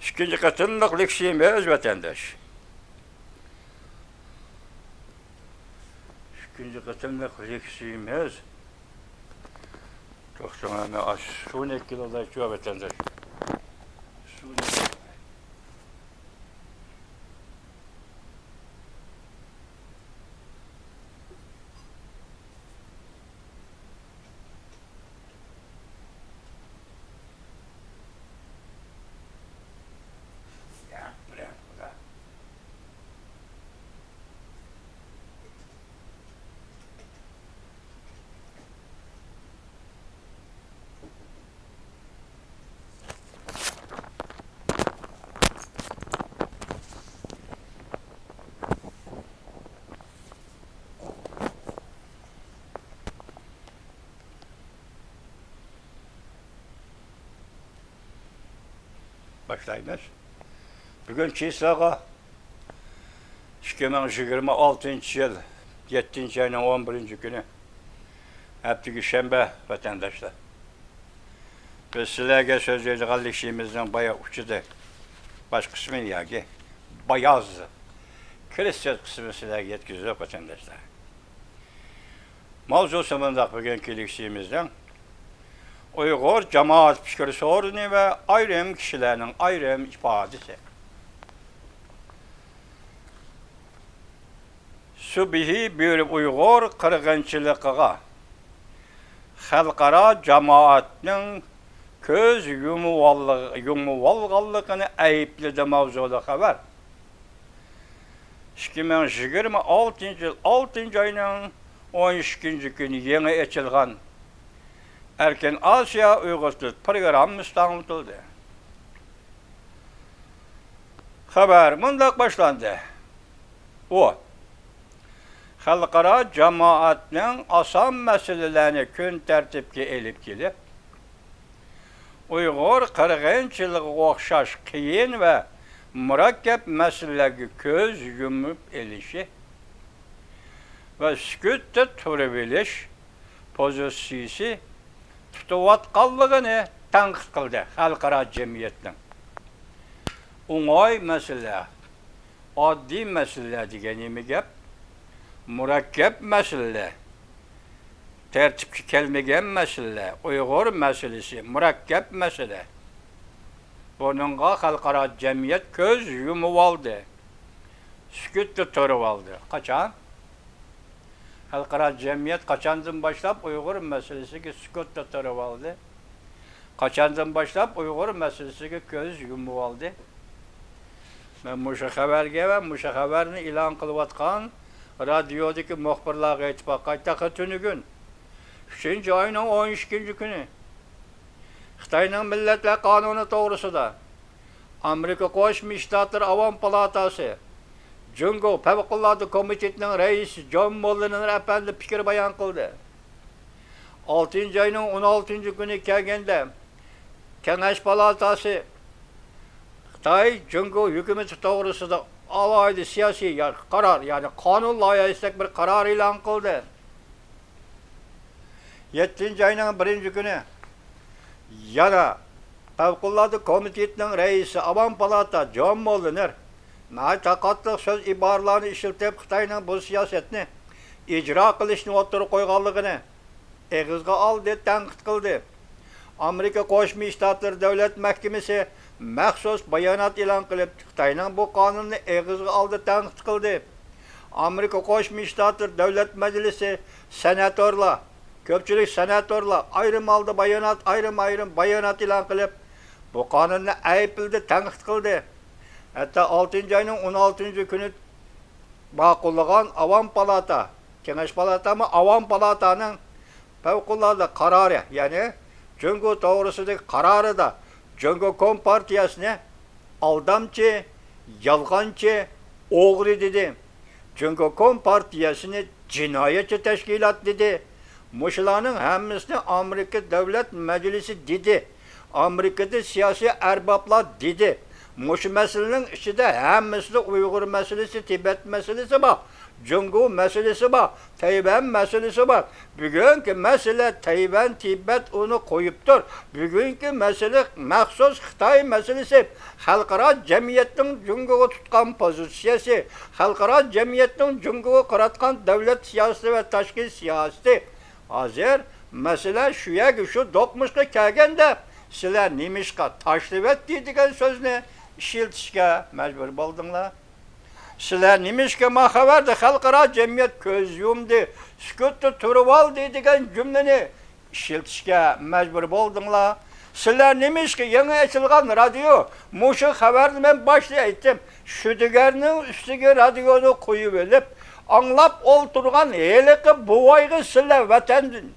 İkinci katınlık lüksümüz vatandaş. İkinci katınlık lüksümüz. Çok sonra su ne kiloda şu vatandaş. Su ne? Başlayınız. Bugün Çislağa 2026 yıl 7. ayının 11. günü heptiki şembe vatandaşlar. Biz sizlerge sözleri kalışımızdan bayağı uçudu. Baş kısmı yagi bayaz. Kristiyan kısmı sizlerge yetkizdi vatandaşlar. Mavzu sonunda bugünkü ilişkimizden Uygur cemaat fikri sorunu ve ayrım kişilerin ayrım ifadesi. Subihi bir Uygur kırgınçılığa, halkara cemaatinin köz yumuvalgallığını ayıpledi mavzuda haber. 2026 yıl 6. ayının 12. günü yeni açılgan Erken Asya Uygursuz programımız tanıtıldı. Haber mındak başlandı. O, halkara cemaatinin asam meselelerini gün tertipki elip gelip, Uygur kırgınçılığı okşaş kıyın ve murakkep meseleleri göz yumup elişi ve sükütte turabiliş pozisyisi tutuvatqallığını tanqid qildi xalqaro jamiyatning. O'ng'oy masala, oddiy masala deganimi gap, murakkab masala, tertibga kelmagan masala, Uyg'ur masalasi, murakkab masala. Buningga xalqaro jamiyat ko'z yumib oldi. Sukutda turib oldi. Qachon? Halkara cemiyet kaçandan başlayıp Uygur meselesiga sükutda turib oldi. Kaçandan başlayıp Uygur meselesiga göz yumup oldi. Ben muşa haberge ve muşa haberini ilan kılıvatkan radyodaki muhbirlarga aytib qayta tünügün. 3. ayının 12. günü Xitayning millatlar qonuni to'g'risida Amerika Qo'shma Shtatlar Avom palatasi Jungo Favqulodda komitetining raisi John Mulliner efendi fikir bayon qildi. 6. ayının 16. günü kelganda Kengash palatasi Xitoy Jungo hukumati to'g'risida alohida siyosiy qaror, ya'ni qonun loyihasidagi bir qaror e'lon qildi. 7. ayının 1. günü yana Favqulodda komitetining raisi Avom palata John Mulliner Naqatliq söz ibaralarini ishiltib Xitoyning bu siyosatni ijro qilishni o'tirib qo'yganligini eg'izga oldi, tanqid qildi. Amerika Qo'shma Shtatlar Davlat Mahkamasi maxsus bayonot e'lon qilib, Xitoyning bu qonunni eg'izga oldi, tanqid qildi. Amerika Qo'shma Shtatlar Davlat Majlisi senatorlar, ko'pchilik senatorlar ayrim oldi bayonot, ayrim bayonot e'lon qilib, bu qonunni aybldi, tanqid qildi. Hatta 6. ayının 16. günü ma'qullagan Avom palata, Kengash palatami Avom palatanın favqulodda qarori, ya'ni Jungo to'g'risidagi qarorida Jungo Kompartiyasini aldamchi, yolg'onchi, o'g'ri dedi. Jungo Kompartiyasini jinoyatchi tashkilot dedi. Mushularning hammasini Amerika Davlat Majlisi dedi. Amerikada siyosiy arboblar dedi. Muşu meselenin içinde hemmesi Uygur meselesi, Tibet meselesi var. Cungu meselesi var. Tayvan meselesi var. Bugünkü mesele Tayvan, Tibet onu koyuptur. Bugünkü mesele mahsus Xitay meselesi. Halkara cemiyetin Cungu'yu tutkan pozisyası, halkara cemiyetin Cungu'yu kuratkan devlet siyaseti ve teşkil siyaseti. Hazır mesele şuya ki şu dokmuşka kəlgende sizler nimişka taşlivet deydigen sözünü işiltişke mecbur buldunlar. Sizler nimişka mahaverdi halkara cemiyet köz yumdu, sükuttu turval deydigen cümleni işiltişke mecbur buldunlar. Sizler nimişka yeni açılgan radyo, muşu haberdi ben başta ettim. Şüdügerinin üstüge radyonu koyuverip, anlap olturgan eliki buvaygı sizler vatandın.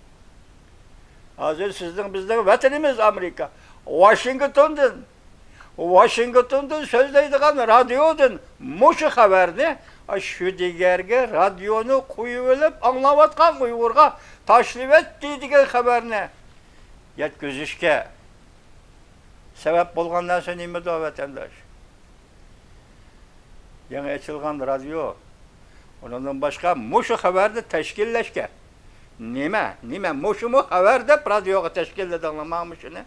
Hazır sizin bizden vatanımız Amerika. Washington'dan sözleydiğin radyodun muşu haberini şu digerge radyonu koyuverip anlavatkan Uygurga taşlivet deydiğin haberini yetkizişke sebep bolgandan sonra neymi de o vatandaş. Yeni açılgan radyo, ondan başka muşu haberde teşkilleşke. Nime muşumu haber de radyoga teşkil edilmemişini.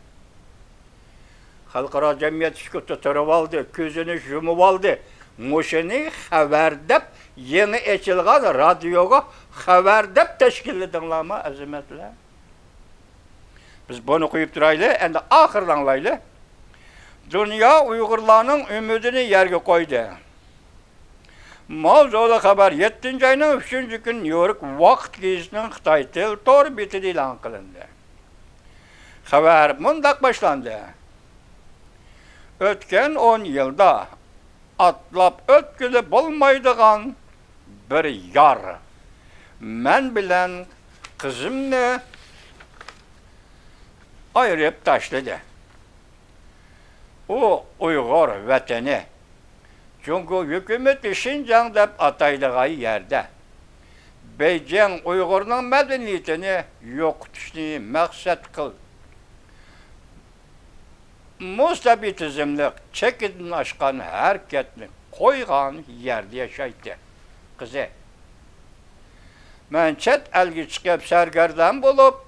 Halkara cemiyet sükutu tutup aldı, gözünü yumup aldı. Muşunu haber de yeni açılgan radyoga haber de teşkil edilme azimetler. Biz bunu koyup duraylı, endi ahırdan anlaylı. Dünya Uygurlarının ümidini yerge koydu. Mavzuda haber 7. ayının 3. gün New York Vakt gezisinin Xitay til tor bitidi ilan kılındı. Haber mundak başlandı. Ötken 10 yılda atlap ötkülü bulmaydıgan bir yar. Men bilen kızımni ayırıp taşladı. O Uygur vatani. Çünkü hükümeti Şincan dep ataydığı yerde Beijing Uygur'un medeniyetini yok tutuşunu maksat kıl. Mustabitizmlik çekidin aşkan hareketini koygan yerde yaşaydı. Kızı. Men çet elgi çıkıp sergerden bulup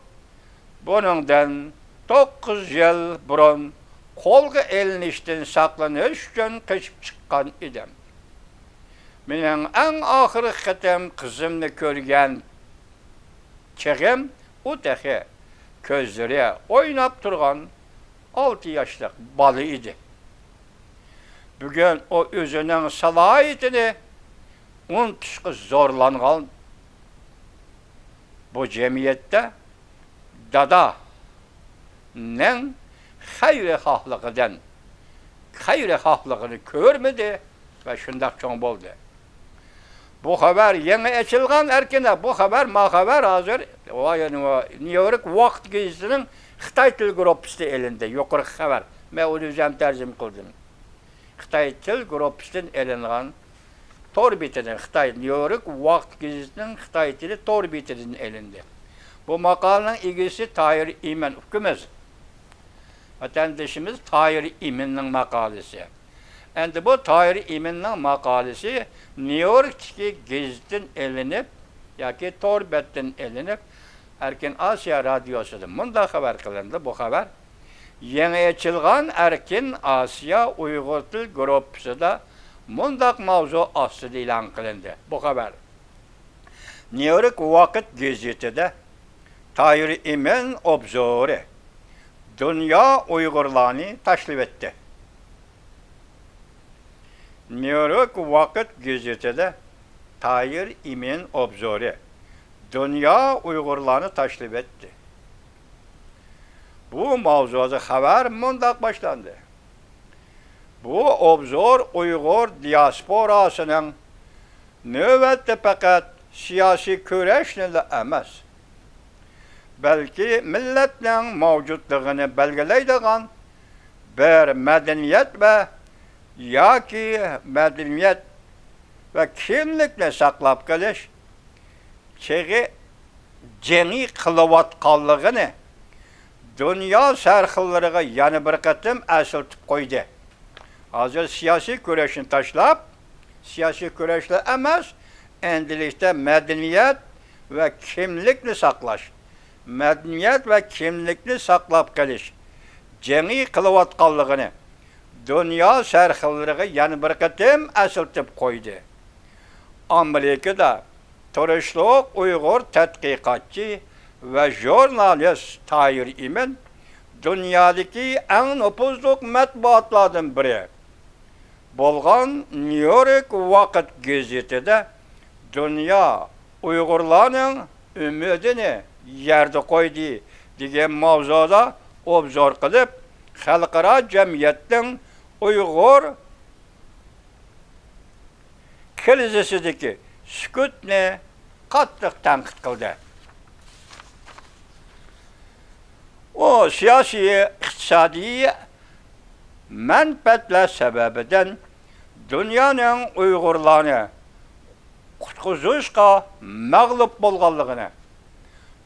bunundan 9 yıl burun kolgu elinişten saklanış için kaçıp çıkan idim. Menin en ahırı kıtem kızımını görgen çekim o tehe közleri oynap durgan 6 yaşlık balı idi. Bugün o özünün salahiyetini unutuşku zorlangan bu cemiyette dada nen hayri hahlıqıdan hayri hahlıqını görmedi ve şundak çoğun oldu. Bu haber yeni açılgan erkene bu haber ma haber hazır New York Vakt gezisinin Xitay til gruppisi elinde yukarı haber. Ben onu özüm tercüme kıldım. Xitay til gruppisinden elingan tor bitinin Xitay New York Vakt gezisinin Xitay tili tor bitinin elinde. Bu makalının ilgisi Tahir İmen hükümez. Vatandaşımız Tahir İmen'in makalesi. Endi bu Tahir İmen'in makalesi New York'taki geziden elinip, yaki Torbet'ten elinip, Erkin Asya Radyosu'da bunda haber kılındı bu haber. Yeni açılgan Erkin Asya Uygur Til Gruppisi da bundak mavzu aslında ilan kılındı bu haber. New York Vakit gazetede Tahir İmen obzoru dünya Uygurlarını taşlip etti. New York Vakit gazetede Tahir İmen obzoru dünya Uygurlarını taşlip etti. Bu mavzuda haber mundak başlandı. Bu obzor Uygur diasporasının növbette fakat siyasi köreşle emas. Belki milletlerin mevcutluğunu belgeleydiğin bir medeniyet ve yaki medeniyet ve kimlikle saklap keliş çeği ceni kılıvatkanlığını dünya serhillerine yani bir kıtım esirtip koydu. Hozir siyosiy kurashni tashlab, siyosiy kurashlar emas, endilikda madaniyat va kimlikni saqlash, madaniyat va kimlikni saqlab qolish jangi qilayotganligini dunyo sarxillariga yana bir qatim asıltib qo'ydi. Amerikada turishliq Uyg'ur tadqiqotchi va jurnalist Tahir Imin dunyodagi eng nupuzli matbuotlardan biri bo'lgan New York Vaqt gazetida dunyo Uyg'urlarning umidini yerda qo'ydi degan mavzuda obzor qilib, xalqaro jamiyatning Uyg'ur krizisidagi sukutni qattiq tanqid qildi. O siyosiy, iqtisodiy manfaatlar sababidan dunyoning Uyg'urlarni qutqizishga mag'lub bo'lganligini,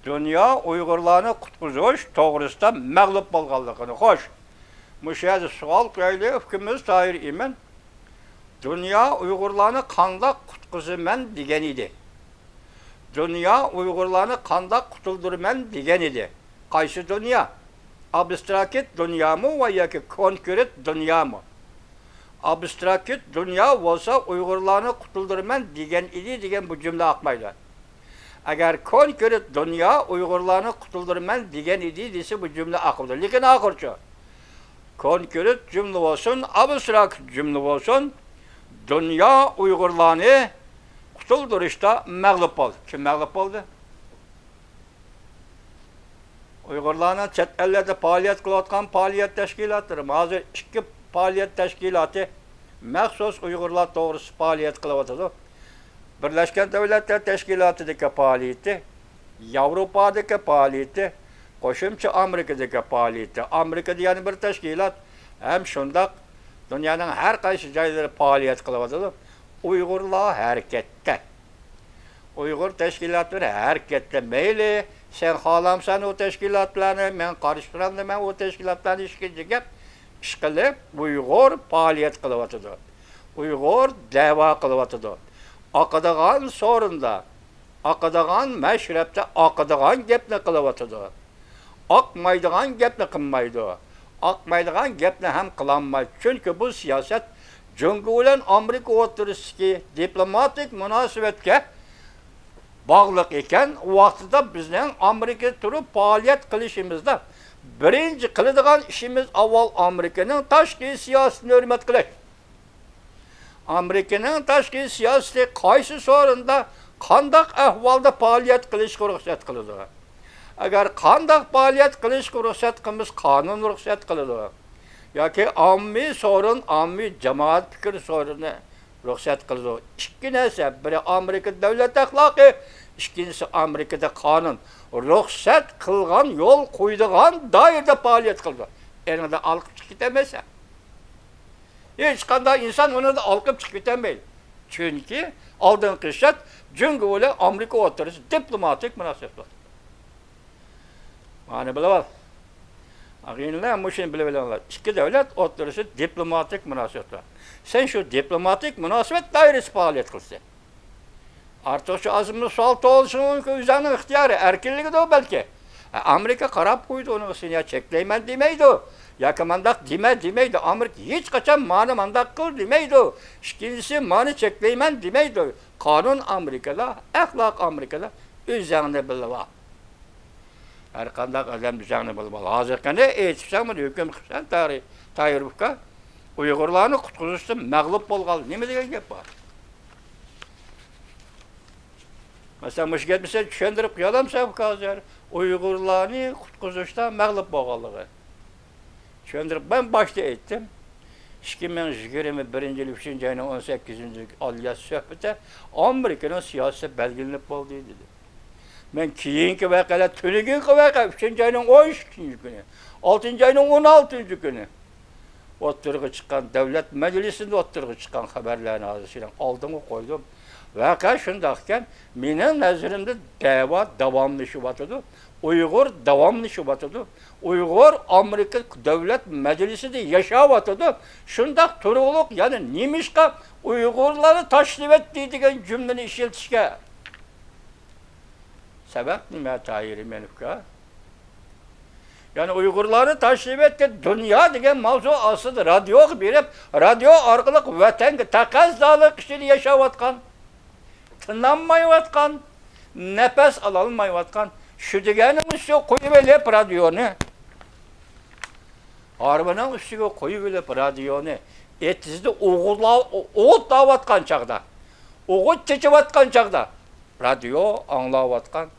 dunyo Uyg'urlarni qutqizish to'g'risida mag'lub bo'lganligini, xo'sh, mushayda savol qo'ydi hukmimiz Tahir Imin. Dünya Uyg'urlarni qandoq qutqizaman degan edi. Dünya Uyg'urlarni qandoq qutuldirman degan edi. Qaysi dunyo? Abstrakt dunyomi va yoki konkret dunyomi? Abstrakt dunyo bo'lsa Uyg'urlarni qutuldirman degan edi degan bu jumla aqmaydi. Agar konkret dunyo Uyg'urlarni qutuldirman degan edi desa bu jumla aqmaydi. Lekin oxirchi konkret jumla bo'lsin, abstrakt jumla bo'lsin, dünya Uyg'urlarni qutuldirishda mag'lub bo'ldi. Kim mag'lub bo'ldi? Uyg'urlarning chet ellarda faoliyat qilayotgan faoliyat tashkilotlari, hozir ikki faoliyat tashkiloti maxsus Uyg'urlar to'g'risida faoliyat qilyotadi. Birlashgan Davlatlar Tashkilotidagi faoliyati, Yevropadagi faoliyati, qo'shimcha Amerikadagi faoliyati. Amerikada yana bir tashkilot ham shundoq dunyoning har qaysi joylarida faoliyat qilyotadi. Uyg'urlar harakatda. Uyg'ur tashkilotlari harakatda. Mayli sen xohlamsan o tashkilotlarni, men qarshi men o tashkilotlarni ishga ish qilib Uyg'ur faoliyat qilyotadi. Uyg'ur da'vo qilyotadi. Oqadigan so'rinda, oqadigan mashrabda oqadigan gapni qilyotadi. Oqmaydigan gapni qilmaydi. Oqmaydigan gapni ham qilolmaydi. Chunki bu siyosat Jungo bilan Amerika o'rtasidagi diplomatik munosabatga bog'liq ekan, vaqtida bizning Amerika turib faoliyat qilishimizda birinchi qiladigan ishimiz avval Amerikaning tashqi siyosatini hurmat qilish. Amerikaning tashqi siyosati qaysi so'rinda qanday ahvolda faoliyat qilishga ruxsat qiladi. Agar qanday faoliyat qilishga ruxsat qilmish qonun ruxsat qiladi. Yoki ommiy so'rin, ommiy jamoat fikri so'rini ruxsat qiladi. Ikki narsa, biri Amerika davlat axloqi, ikkinchisi Amerikada qonun ruxsat qilgan, yo'l qo'ydigan doirada faoliyat qiladi. Endi olqib chiqib ketamasa. Hech qanday inson uni olqib chiqib ketamaydi. Chunki oldingi shart Jungo bilan Amerika o'rtasida diplomatik munosabatlar. Mana bilaval. Ag'inlar mushun bilaveringlar. Ikki davlat o'rtasida diplomatik munosabatlar. Sen shu diplomatik munosabat doirasida faoliyat qilsan. Ortiqcha azimni savol tug'ilishi mumkin, o'zining ixtiyori, erkinligidir balki. Amerika qarab qo'ydi, uni seni cheklayman demaydi. Yoki mandaq demaydi. Amerika hech qachon meni mandaq qil demaydi. Ikkinchisi meni cheklayman demaydi. Qonun Amerikada, axloq Amerikada o'zingni bilib ol. Har qanday odam o'zingni bilib ol. Hozir qanday aytibsan, hukm qilsan Tayirovga Uyg'urlarni qutqizishda mag'lub bo'lgan. Nima degan gap bor? Mesela mush gapni tushuntirib qo'yalamsan hozir. Uyg'urlarni qutqizishda mag'lub bo'lganligi. Tushuntirib ben başta aytdim. 2021-yil 3-oyning 18-oyida suhbatda Amerikaning siyosati belgilanib bo'ldi dedi. Men keyingi voqealar tuniga voqea 3-oyning 12-kuni, 6-oyning 16-kuni o'ttirg'i chiqqan davlat majlisida o'ttirg'i chiqqan xabarlarni hozir oldimga qo'ydim. Voqea shunday ekan, mening nazarimda da'vo davomlashyapti. Uyghur davamlaşıvatıdı. Uyghur Amerika Devlet Meclisi'de yaşavatıdı. Şundak turuluk yani nimişka Uygurları taşrif ettiği degan cümleni işletişke. Sebep nime tayiri menufka? Yani Uygurları taşrif etti. Dünya degan mavzu aslında radyo berip, radyo arkalık vatanga takazdalı kişilik yaşavatkan. Tınlanmayıvatkan. Nefes alınmayıvatkan. Şu degenin üstüne koyuvelip radyonu. Arbanın üstüne koyuvelip radyonu. Etizde oğut davatkan çağda. Oğut çeçivatkan çağda. Radyo anlavatkan.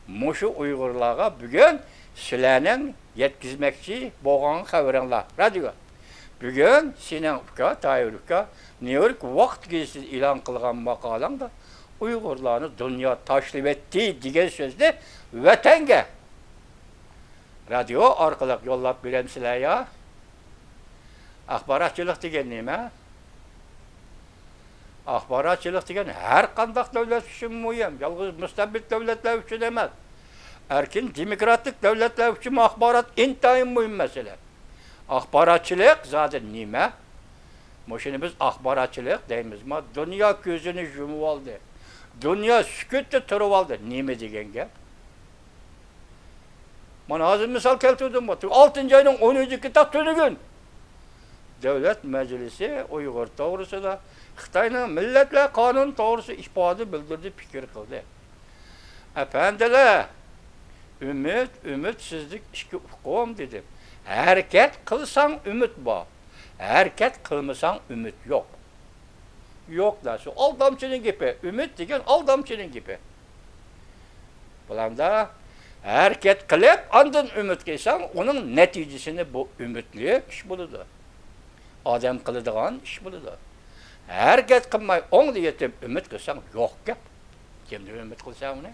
Muşu Uygurlarga bugün sizlerning yetkizmekçi boğan haberinglar. Radyo. Bugün senin Tahir'ga New York vaqt gezisi ilan qilgan maqolangda Uygurlarni dünya taşrif etti degan so'zni vatanga radyo orqali yo'llab beramsizlar ya. Axborotchilik degan nima? Axborotchilik degan har qanday davlat uchun muhim, yolg'iz mustabid davlatlar uchun emas. Erkin demokratik davlatlar uchun axborot intayin muhim masala. Axborotchilik zodi nima? Moshini biz axborotchilik deymiz. Dunyo ko'zini yumib oldi. Dunyo sukutda turib oldi. Nima degan gap? Mana hozir misol keltirdim. 6-oyning 13-ta tuni Devlet Meclisi Uyghur to'g'risida Xitoyning millatlar qonun to'g'risida ifoda bildirdi, fikr qildi. Efendiler, ümitsizlik ishki hukum dedim. Hareket qilsang ümit bor. Hareket qilmasang ümit yo'q. Yo'q narsa. Aldamchining gapi. Ümit degan aldamchining gapi. Bulanda hareket qilib, ondan ümit qilsang, uning natijasini bu ümitlik ish bo'ladi. Odam qiladigan ish bo'ladi. Hareket qilmay, o'ngda yetib ümit qilsang yo'q gap. Kimda ümit qilsang uni?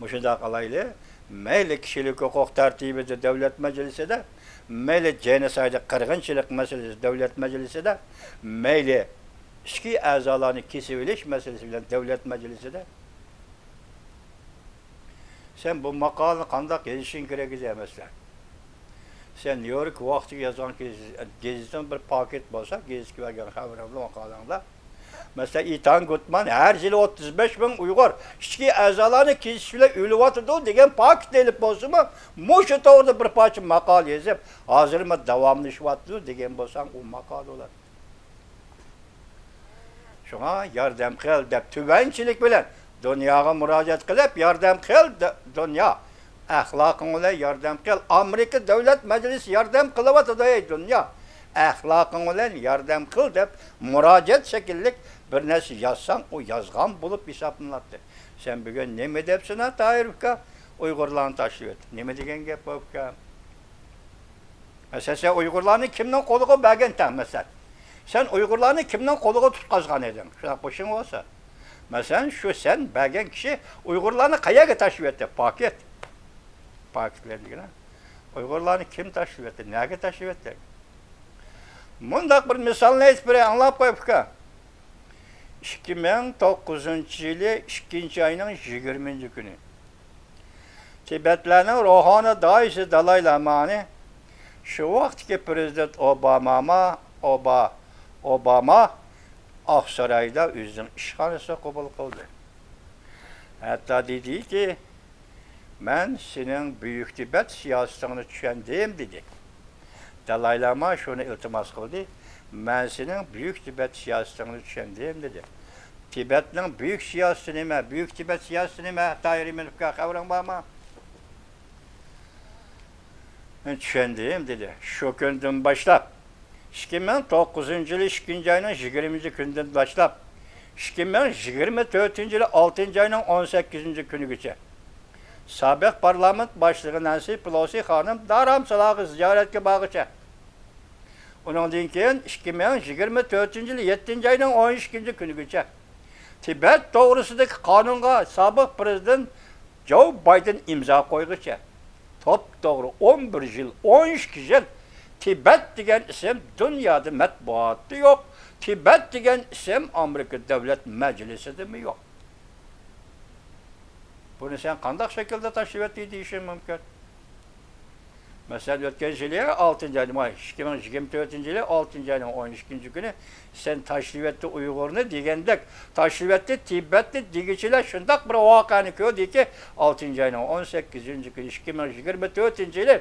Mushunda qalayli, mayli kishilik huquq tartibida davlat majlisida, mayli genosid qirg'inchilik masalasida davlat majlisida, mayli ichki a'zolarni kesib olish masalasi bilan davlat majlisida sen bu maqolani qanday yozishing kerak emaslar. Sen New York vaqtiga yozgan gazetdan bir paket bo'lsa, gazetga bergan xabarlar maqolangda mesela İtan Gutman her yıl 35 bin Uygur ichki a'zolarni kesish bilan o'lyotdi degan paket elib bo'lsa mu, mushu to'g'rida bir parcha maqol yozib, hozirmi davomlashyapti degan bo'lsang, u maqol bo'ladi. Shunga yordam qil deb tubanchilik bilan dunyoga murojaat qilib, yordam qil dunyo. Axloqing bilan yordam qil. Amerika Davlat Majlisi yordam qilyapti ey dunyo. Axloqing bilan yordam qil deb murojaat shakllik bir narsa yozsang, u yozgan bo'lib hisoblanadi. Sen bugun nima debsin Tahirga? Uyg'urlarni tashlab et. Nima degan gap bu uka? Sen Uyg'urlarni kimning qo'liga bergan tanmasan? Sen Uyg'urlarni kimning qo'liga tutqazgan eding? Shuna qo'shing bo'lsa. Masalan, shu sen bergan kishi Uyg'urlarni qayerga tashlab etdi? Paket. Paketlarga. Uyg'urlarni kim tashlab etdi? Nega tashlab etdi? Mundaq bir misolni aytib anglab qo'yib uka. 2009-yili 2-oyning 20-kuni. Tibetlarning ruhoniy doisi Dalay Lamani shu vaqtki prezident Obama Oqsaroyda o'zining ishxonasida qabul qildi. Hatto dediki, "Men sening buyuk Tibet siyosatingni tushundim" dedi. Dalay Lama shuni iltimos qildi. "Men sening buyuk Tibet siyosatingni tushundim" dedi. Tibetning buyuk siyosati nima? Buyuk Tibet siyosati nima? Tahirga xabaring bormi? Men tushundim dedi. Shu kundan boshlab 2009-yili 2-oyning 20-kunidan boshlab 2024-yili 6-oyning 18-kunigacha sobiq parlament boshlig'i Nancy Pelosi xonim Dharamsalaga ziyoratga borgancha. Undan keyin 2024-yili 7-oyning 12-kunigacha Tibet to'g'risidagi qonunga sobiq prezident Joe Biden imzo qo'ygancha to'g'ri 11 yil, 12 yil Tibet degan ism dunyoda matbuotda yo'q. Tibet degan ism Amerika Davlat Majlisida yo'q. Bunu sen qandaq şekilde taşıyıp etdi deyişin mümkün. Mesela ötken yılı 6. ayın 2024 yılı 6. ayın 12. günü sen taşıyıp etdi Uygur'unu degendek taşıyıp etdi Tibetli digiçiler şundaq bir vakani köydü ki 6. ayın 18. günü 2024 yılı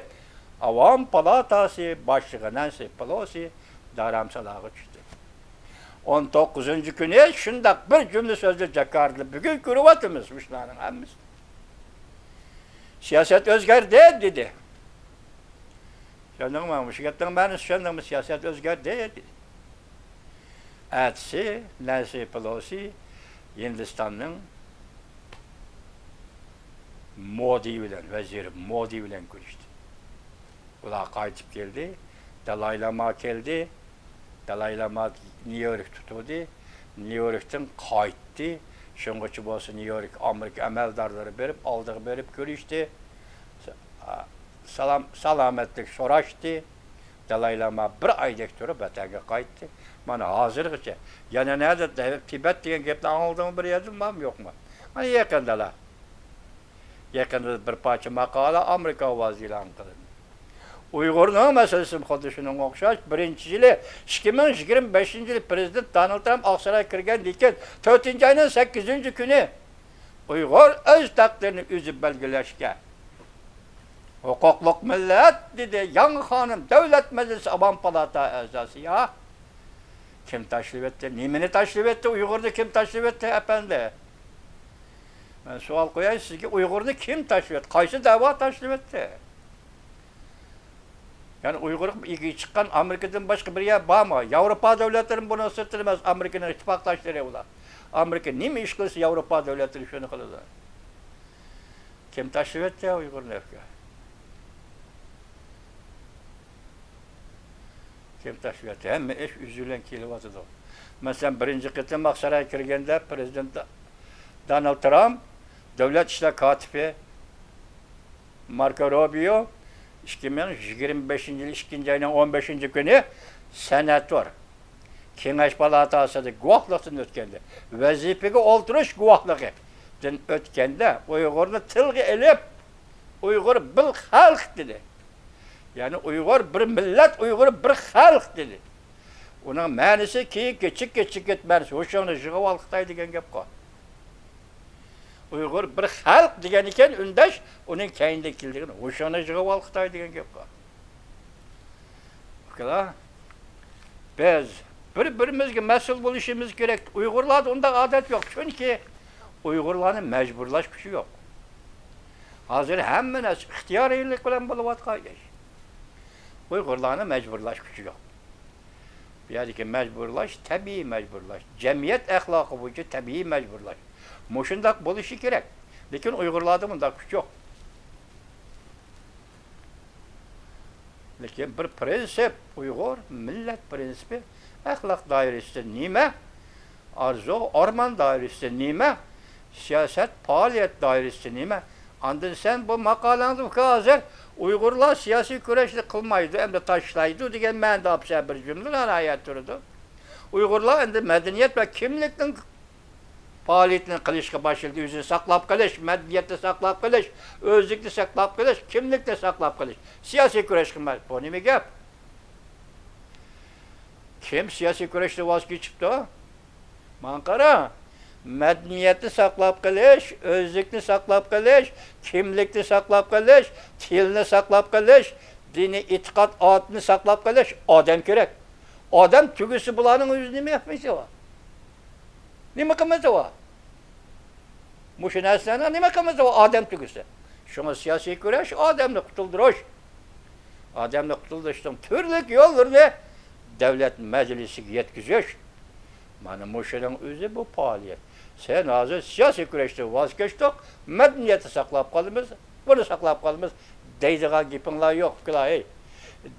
Avam Palatası başlığı Nancy Pelosi daramsalağı çıktı. 19. günü şundaq bir cümle sözü çıkardı. Bugün kuruvatımız müşlanın hemiz. Siyaset özgür değil dedi. Şundan mı? Şirketten ben şundan mı siyaset özgür değil dedi. Etsi Nancy Pelosi Hindistan'ın Modi bilen, veziri Modi bilen görüştü. Ular qaytib keldi. Dalai Lama keldi. Dalai Lama New York tutuldu. New York'tan qaytdı. Şungaçı bolsa New York Amerika əməldarları berip, aldığı berip görüşdü. Salametlik soraşdı. Dalai Lama bir aydek turib vətənə qaytdı. Mana hazırgıça yana nerede Tibet degan gapni anladığım bir yerim var mı yok mu? Mana yakındalar. Yakında bir parça makala Amerika ovozi e'lon qilindi. Uygur'un meselesi xuddi shunga o'xshash. Birinchi yili 2025 yili prezident Donald Trump Oqsaroyga kirgan lekin 4 ayning 8 kuni Uyg'ur o'z taqdirini o'zi belgilashga huquqli millat dedi yangi xonim davlat majlisi avam palata a'zosi ya. Kim tashrif etdi? Nimani tashrif etdi? Uyg'urni kim tashrif etdi efendi? Ben savol qo'yay sizga, Uyg'urni kim tashrif etdi? Qaysi da'vo tashrif etdi? Yani Uyg'ur ilgi chiqqan Amerikadan boshqa bir yer bormi? Yevropa davlatlari buni sirtir emas, Amerikaning ittifoqdoshlari ular. Amerika nima ish qilsa Yevropa davlatlari shuni qiladi. Kim tashrif etdi Uyg'urlarga? Kim tashrif etdi? Hamma ish uzulan kelyapti. Masalan, birinchi qitim Oqsaroyga kirganda prezident Donald Trump davlat ishlar kotibi Marco Rubio 2025 yıl 2. ayının 15. günü senatör Kengash Palatası'da guvahlığını ötkende. Vazifege oltirish guvahlığıdan ötkende Uygur'unu tilga elip Uygur bir halk dedi. Yani Uygur bir millet, Uygur bir halk dedi. Onun ma'nosi ki keçik ketmez. Hoşuna jig'ib ol Xitoy degan gap qol. Uygur bir halk degan ekan undash uning keyindagiligini o'shani jig'ib ol Xitoy degan gap bor. Ukalar biz bir-birimizga mas'ul bo'lishimiz kerak. Uyg'urlarda unda odat yo'q. Chunki Uyg'urlarni majburlash kuchi yo'q. Hozir hamma narsa ixtiyoriylik bilan bo'layotgan ish. Uyg'urlarni majburlash kuchi yo'q. Bu yerdagi majburlash tabiiy majburlash. Jamiyat axloqi bo'yicha tabiiy majburlash. Moşundak bo'lishi kerak. Lekin Uyg'urlarda bunday kuch yo'q. Lekin bir prinsip Uyg'ur millat prinsipi axloq doirasida nima? Arzu, arman doirasida nima? Siyosat, faoliyat doirasida nima? Andın sen bu maqolangni hozir Uyg'urlar siyosiy kurashni qilmaydi, endi tashlaydi degan ma'noda olsa bir jumlalar ayat turdi. Uyg'urlar endi madaniyat va kimlikning faaliyetini qilishga başladı. O'zini saqlab qolish, madaniyatni saqlab qolish, o'zlikni saqlab qolish, kimlikni saqlab qolish. Siyosiy kurash qilmaydi. Bu nima gap? Kim siyosiy kurashdan voz kechibdi? Man qara. Madaniyatni saqlab qolish, o'zlikni saqlab qolish, kimlikni saqlab qolish, tilni saqlab qolish, diniy e'tiqod otni saqlab qolish odam kerak. Odam tugisi bularning o'zi nima yapmaysa va? Nima qilmasa va? Muşu narsalarni nima qilmasa va odam tugisi. Shunga siyosiy kurash odamni qutuldirish. Odamni qutuldirishning turli yo'llarini davlat majlisiga yetkazish. Mana muşuning o'zi bu faoliyat. Sen hozir siyosiy kurashdan voz kechding, madaniyatni saqlab qolamiz, buni saqlab qolamiz deydigan gapinglar yo'q, ukalar.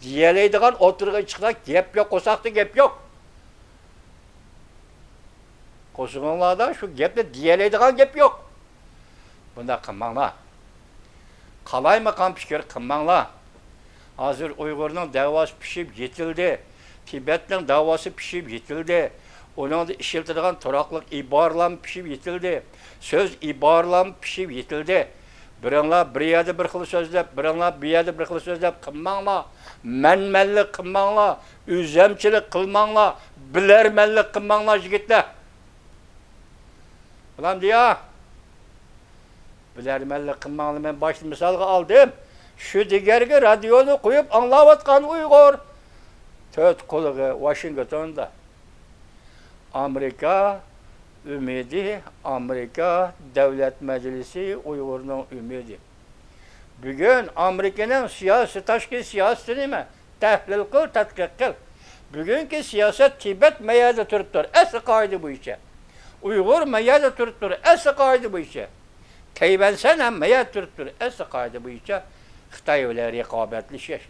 Diyelaydigan o'tirgan chiqlar gap yo'q, qo'saqda gap yo'q. Qo'shig'inglarda shu gapni diyelaydigan gap yo'q. Bunda qilmanglar. Qalaymagan fikr qilmanglar. Hozir Uyg'urning da'vosi pishib yetildi. Tibetning da'vosi pishib yetildi. Onun da işletildiğin turaqlıq ibarlam pişib yetildi. Söz ibarlam pişib yetildi. Biringlar bir yerdə bir xil sözləb, biringlar bir yerdə bir xil sözləb qılmanglar. Mənmənlik qılmanglar, üzəmçilik qılmanglar, bilərmənlik qılmanglar yigitlər. Ulan deyə, bilərmənlik qılmanglar mən başlı misalға aldım. Şu digərgi radionu qoyub anlavatqan Uyğur. Töt qılığı Washington'da. Amerika ümidi, Amerika Devlet Meclisi Uygur'un ümidi. Bugün Amerika'nın siyasi, taşkil siyasetini mi? Təhlil qıl, tədqiq qıl. Bugünkü siyaset Tibet meyada turupdur. Əsli qaydı bu işe. Uygur meyada turupdur. Əsli qaydı bu işe. Teyben sen hem meyada turupdur. Əsli qaydı bu işe. Xitay öyle rekabetleşir.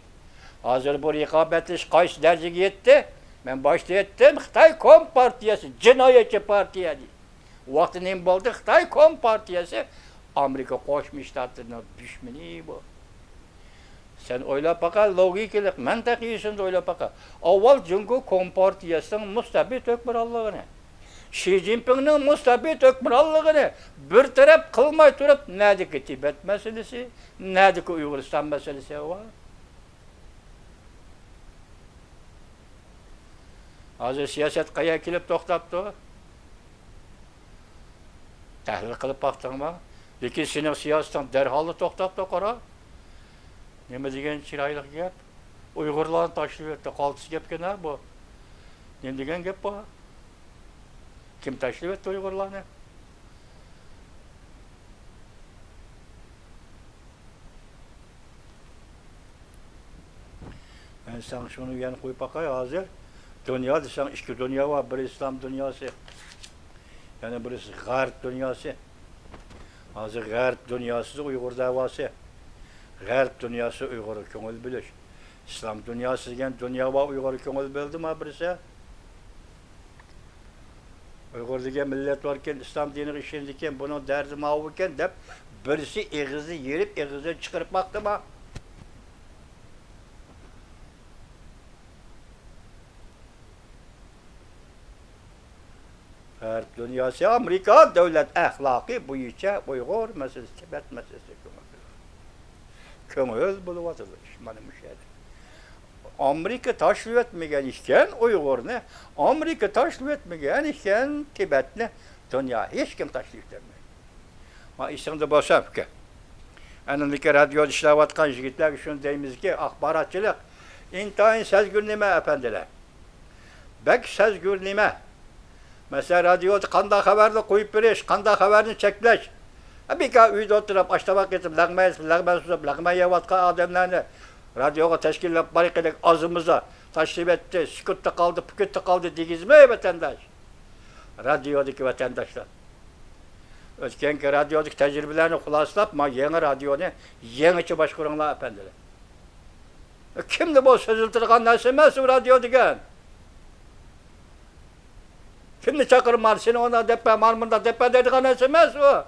Hazır bu rekabetleş kaç dereceye yetti? Ben başta ettim, Xitay Kompartiyası, cinayetçi partiye değil. Vaktinin oldu, Xitay Kompartiyası, Amerika Koşmuşlarına düşmeni bu. Sen öyle baka, logikilik, mentekiysin de öyle baka. Avval Cumhur Kompartiyasının müstabit hükmürallığını, Xi Jinping'nin müstabit hükmürallığını bir taraf kılmay durup, nedeki Tibet meselesi, nedeki Uyguristan meselesi var. Hazır siyaset kaya kilip toxtaptı. Təhlil qılıb baxdыңma. Lekin senin siyasetin derhalı toxtaptı qara. Neme degen çiraylıq gep? Uygurlarını taşlıyor etdi. Qaltısı gepken ha bu. Ne degen gep bu? Kim taşlıyor etdi Uygurlarını? Ben sana şunu yan koyup bakayım hazır. Dünya desen iki dünya var. Bir İslam dünyası. Yani birisi Garp dünyası. Hazır Garp dünyası Uygur davası. Garp dünyası Uygur'u köngül biliş. İslam dünyası gen dünya var Uygur'u köngül bildi mi birisi? Uygur degen millet varken, İslam dini işindeyken, bunun derdi mağvurken de birisi eğizi yerip eğizi çıkarıp baktı mı? Garp dünyası Amerika devlet ahlakı bu işe Uygur meselesi, Tibet meselesi köngül buluvatılır. Benim müşahede. Amerika taşrif etmegen işken Uygur'unu, Amerika taşrif etmegen işken Tibet'ni dünya hiç kim taşrif etmiyor. Ma işinde bolsa ki. Anındaki radyo işlevatkan yigitler şunu deyimiz ki akbaratçılık intayın sezgürleme efendiler. Bek sezgürleme. Mesela radyoda kanda haberde koyup biriş, kanda haberini çekleş. Bir ka uyda oturup açtamak etip, lağmaya susup, lağmaya yavatka adamlarını radyoga teşkillep barikadek azımıza taşrif etti, sükutta kaldı, pükutta kaldı digiz mi vatandaş? Radyodaki vatandaşlar. Ötkenki radyodaki tecrübelerini kulaslap, ma yeni radyonu, yeniçi başkuranlar efendiler. Kimdi bu sözültürken nesimez bu radyo digen? Kimdi çakırmalı, seni ona depe, marmında depe dediğin nesimez bu?